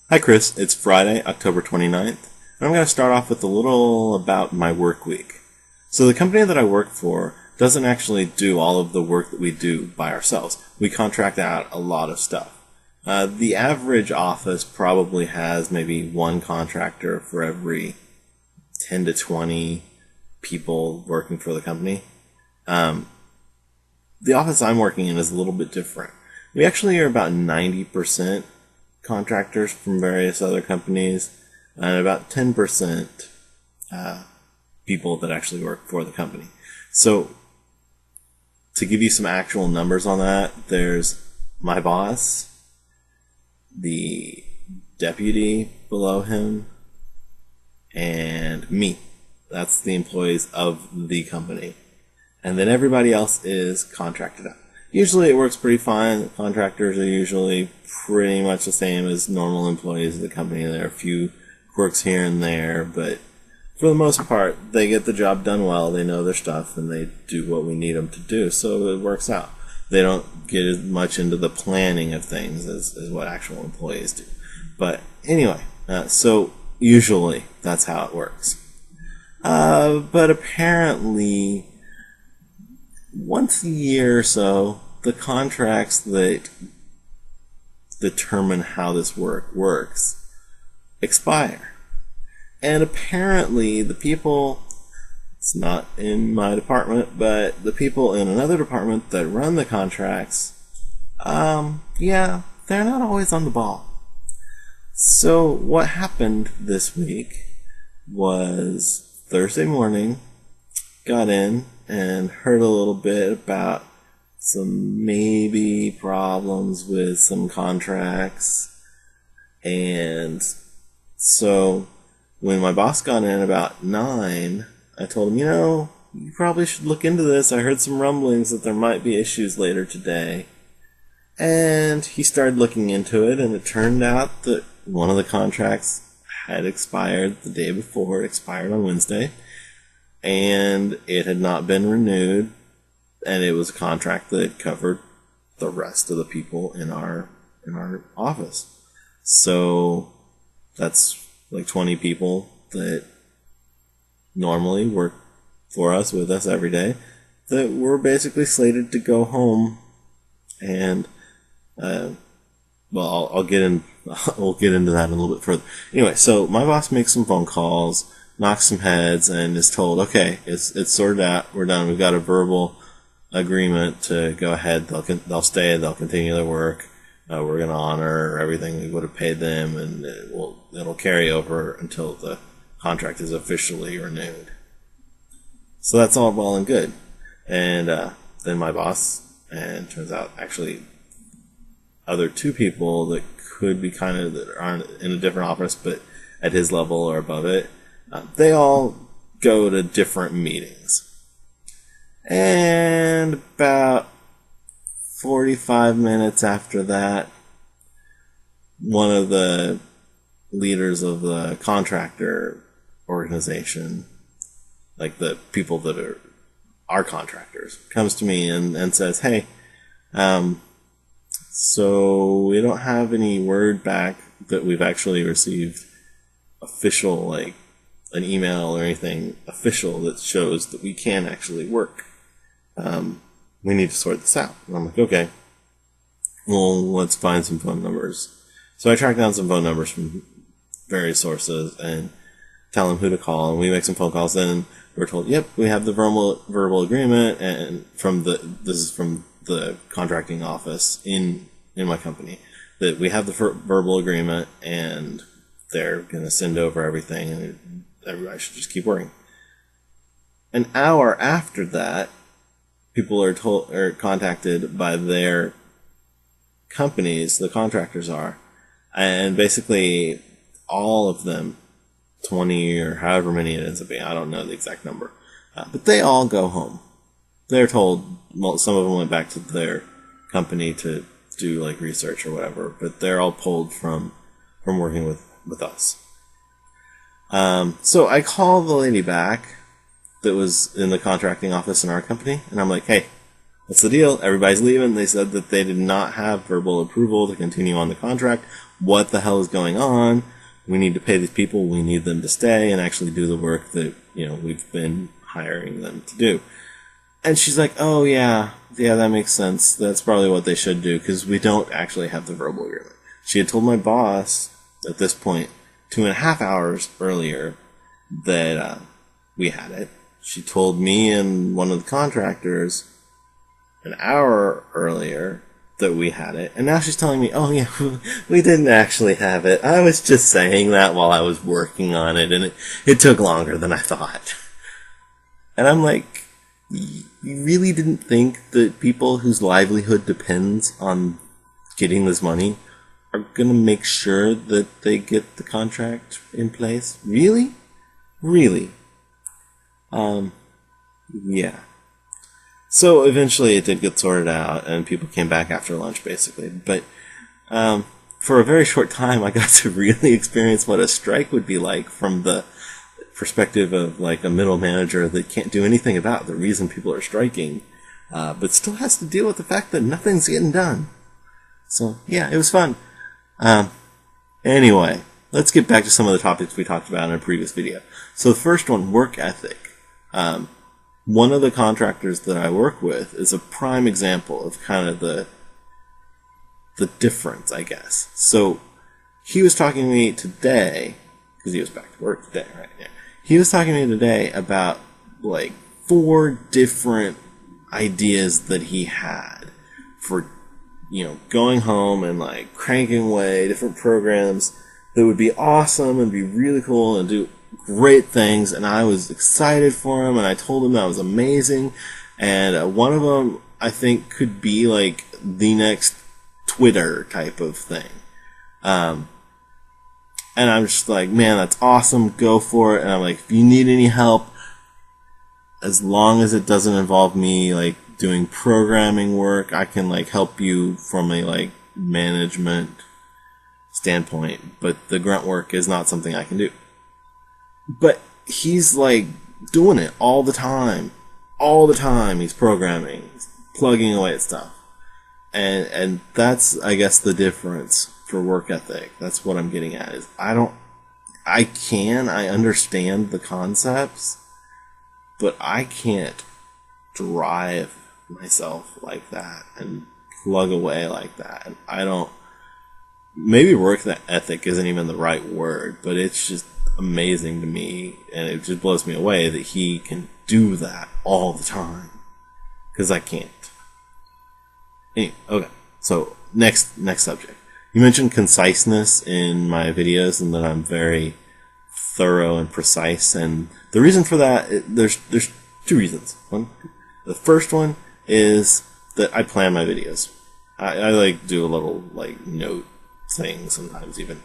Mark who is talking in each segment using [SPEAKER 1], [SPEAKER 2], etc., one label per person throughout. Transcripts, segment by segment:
[SPEAKER 1] Hi, Chris. It's Friday, October 29th, and I'm going to start off with a little about my work week. So, the company that I work for doesn't actually do all of the work that we do by ourselves. We contract out a lot of stuff. The average office probably has maybe one contractor for every 10 to 20 people working for the company. Um, the office I'm working in is a little bit different. We actually are about 90% contractors from various other companies, and about 10% people that actually work for the company. So, to give you some actual numbers on that, there's my boss, the deputy below him, and me. That's the employees of the company. And then everybody else is contracted out. Usually it works pretty fine. Contractors are usually pretty much the same as normal employees of the company. There are a few quirks here and there, but for the most part, they get the job done well. They know their stuff, and they do what we need them to do, so it works out. They don't get as much into the planning of things as what actual employees do. But anyway, so usually that's how it works. But apparently, once a year or so, the contracts that determine how this works expire. And apparently, the people, it's not in my department, but the people in another department that run the contracts, yeah, they're not always on the ball. So, what happened this week was Thursday morning, got in and heard a little bit about some maybe problems with some contracts. And so when my boss got in about 9, I told him, you probably should look into this. I heard some rumblings that there might be issues later today. And he started looking into it, and it turned out that one of the contracts had expired the day before. It expired on Wednesday, and it had not been renewed, and it was a contract that covered the rest of the people in our office. So that's like 20 people that normally work for us, with us every day, that were basically slated to go home. And well, I'll get in. We'll get into that a little bit further. Anyway, so my boss makes some phone calls, knocks some heads, and is told, okay, it's sorted out. We're done. We've got a verbal agreement to go ahead. They'll stay. They'll continue their work. We're going to honor everything we would have paid them, and it'll carry over until the contract is officially renewed. So that's all well and good. And then my boss, and turns out actually other 2 people that could be that are in a different office, but at his level or above it, they all go to different meetings. And about 45 minutes after that, one of the leaders of the contractor organization, like the people that are our contractors, comes to me and says, hey, so we don't have any word back that we've actually received official, like an email or anything official that shows that we can actually work. We need to sort this out. And I'm like, okay, well, let's find some phone numbers. So I track down some phone numbers from various sources and tell them who to call, and we make some phone calls. And we're told, yep, we have the verbal agreement, and this is from the contracting office in my company, that we have the verbal agreement, and they're going to send over everything, and everybody should just keep working. An hour after that, people are contacted by their companies, the contractors are, and basically all of them, 20 or however many it ends up being, I don't know the exact number, but they all go home. They're told, well, some of them went back to their company to do like research or whatever, but they're all pulled from working with us. So I call the lady back that was in the contracting office in our company, and I'm like, hey, What's the deal? Everybody's leaving. They said that they did not have verbal approval to continue on the contract. What the hell is going on? We need to pay these people. We need them to stay and actually do the work that, we've been hiring them to do. And she's like, oh, yeah, that makes sense. That's probably what they should do because we don't actually have the verbal agreement. She had told my boss at this point 2.5 hours earlier that we had it. She told me and one of the contractors an hour earlier that we had it. And now she's telling me, oh, yeah, we didn't actually have it. I was just saying that while I was working on it, and it took longer than I thought. And I'm like, you really didn't think that people whose livelihood depends on getting this money are going to make sure that they get the contract in place? Really? Really? Yeah. So eventually it did get sorted out, and people came back after lunch, basically. But for a very short time, I got to really experience what a strike would be like from the perspective of like a middle manager that can't do anything about the reason people are striking, but still has to deal with the fact that nothing's getting done. So yeah, it was fun. Anyway, let's get back to some of the topics we talked about in a previous video. So the first one, work ethic. One of the contractors that I work with is a prime example of kind of the difference, I guess. So he was talking to me today, because he was back to work today, right? Yeah. He was talking to me today about like 4 different ideas that he had for, going home and like cranking away different programs that would be awesome and be really cool and do great things, and I was excited for him, and I told him that was amazing, and one of them I think could be like the next Twitter type of thing, and I'm just like, man, that's awesome, go for it. And I'm like, if you need any help, as long as it doesn't involve me like doing programming work, I can like help you from a like management standpoint, but the grunt work is not something I can do. But he's like doing it all the time. All the time he's programming, he's plugging away at stuff. And that's, I guess, the difference for work ethic. That's what I'm getting at, is I understand the concepts, but I can't drive myself like that and plug away like that. And maybe work ethic isn't even the right word, but it's just amazing to me, and it just blows me away that he can do that all the time, because I can't. Anyway, okay, so next subject. You mentioned conciseness in my videos, and that I'm very thorough and precise, and the reason for that, there's 2 reasons. The first one is that I plan my videos. I like do a little like note thing sometimes, even.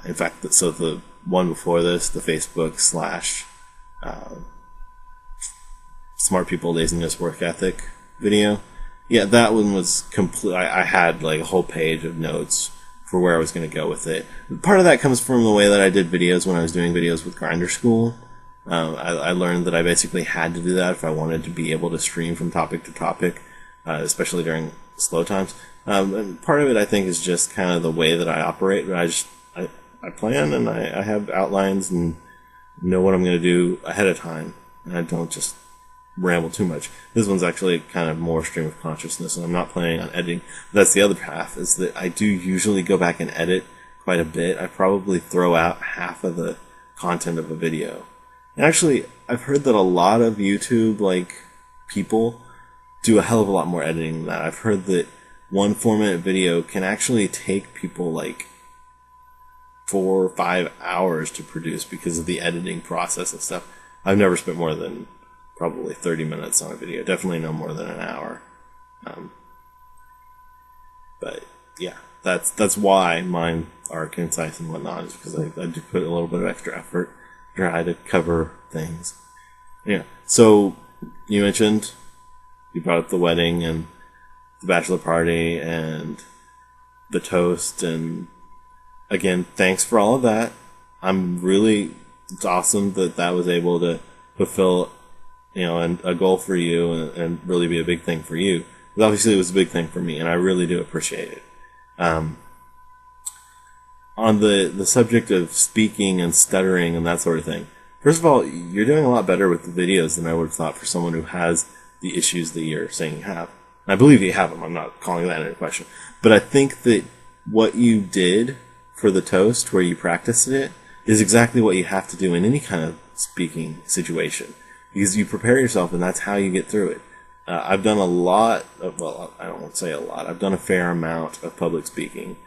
[SPEAKER 1] In fact, so the one before this, the Facebook / Smart People Laziness Work Ethic video, yeah, that one was complete. I had like a whole page of notes for where I was going to go with it. Part of that comes from the way that I did videos when I was doing videos with Grindr School. I learned that I basically had to do that if I wanted to be able to stream from topic to topic, especially during slow times. And part of it, I think, is just kind of the way that I operate. I plan, and I have outlines and know what I'm going to do ahead of time, and I don't just ramble too much. This one's actually kind of more stream of consciousness, and I'm not planning on editing. That's the other half, is that I do usually go back and edit quite a bit. I probably throw out half of the content of a video. And actually, I've heard that a lot of YouTube people do a hell of a lot more editing than that. I've heard that 1 4-minute video can actually take people 4 or 5 hours to produce because of the editing process and stuff. I've never spent more than probably 30 minutes on a video. Definitely no more than an hour. But yeah, that's why mine are concise and whatnot, is because I do put a little bit of extra effort, try to cover things. Yeah. So you mentioned, you brought up the wedding and the bachelor party and the toast, and again, thanks for all of that. It's awesome that was able to fulfill and a goal for you and really be a big thing for you. But obviously, it was a big thing for me, and I really do appreciate it. On the subject of speaking and stuttering and that sort of thing, first of all, you're doing a lot better with the videos than I would have thought for someone who has the issues that you're saying you have. And I believe you have them. I'm not calling that into question. But I think that what you did for the toast, where you practiced it, is exactly what you have to do in any kind of speaking situation. Because you prepare yourself, and that's how you get through it. I've done a lot of, well, I don't want to say a lot. I've done a fair amount of public speaking.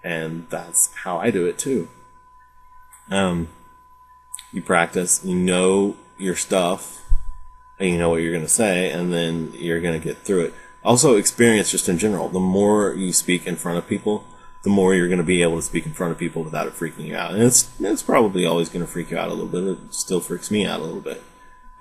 [SPEAKER 1] And that's how I do it too. You practice, you know your stuff, and you know what you're going to say, and then you're going to get through it. Also, experience just in general. The more you speak in front of people, the more you're going to be able to speak in front of people without it freaking you out. And it's probably always going to freak you out a little bit. It still freaks me out a little bit.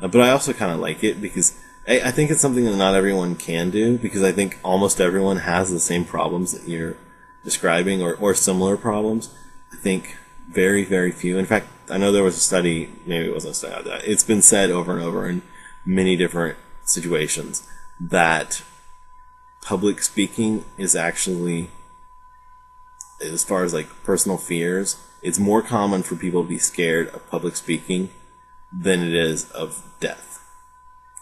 [SPEAKER 1] But I also kind of like it because I think it's something that not everyone can do, because I think almost everyone has the same problems that you're describing or similar problems. I think very, very few. In fact, I know there was a study, maybe it wasn't a study, it's been said over and over in many different situations that public speaking is actually, as far as like personal fears, it's more common for people to be scared of public speaking than it is of death.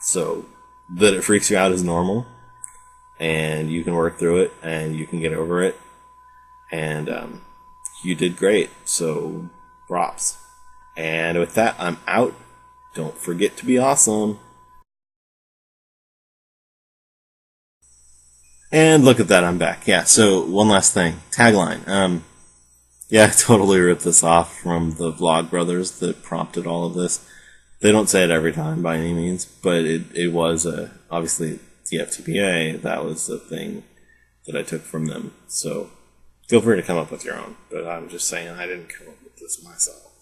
[SPEAKER 1] So that it freaks you out is normal, and you can work through it and you can get over it. And you did great, so props. And with that, I'm out. Don't forget to be awesome. And look at that, I'm back. Yeah, so one last thing. Tagline. Yeah, I totally ripped this off from the Vlogbrothers that prompted all of this. They don't say it every time by any means, but it was obviously the FTPA. That was the thing that I took from them. So feel free to come up with your own, but I'm just saying I didn't come up with this myself.